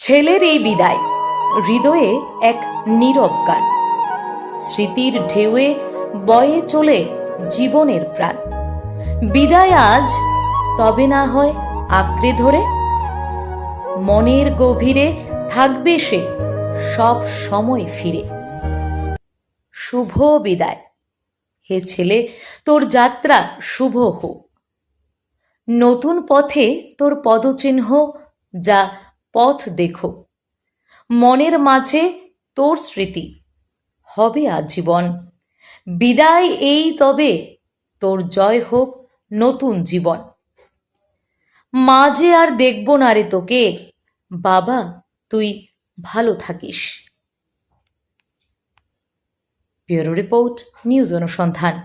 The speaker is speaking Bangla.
ছেলের এই বিদায় হৃদয়ে এক নীরব গান, স্মৃতির ঢেউয়ে বয়ে চলে জীবনের প্রাণ। বিদায় আজ, তবে না হয় আঁকড়ে ধরে মনের গভীরে থাকবে সে সব সময় ফিরে। শুভ বিদায় হে ছেলে, তোর যাত্রা শুভ হোক। নতুন পথে তোর পদচিহ্ন যা পথ দেখো, মনের মাঝে তোর স্মৃতি হবে আজীবন। বিদায় এই তবে, তোর জয় হোক নতুন জীবন। মাঝে আর দেখব না রে তোকে, বাবা তুই ভালো থাকিস। ব্যুরো রিপোর্ট, নিউজ অনুসন্ধান।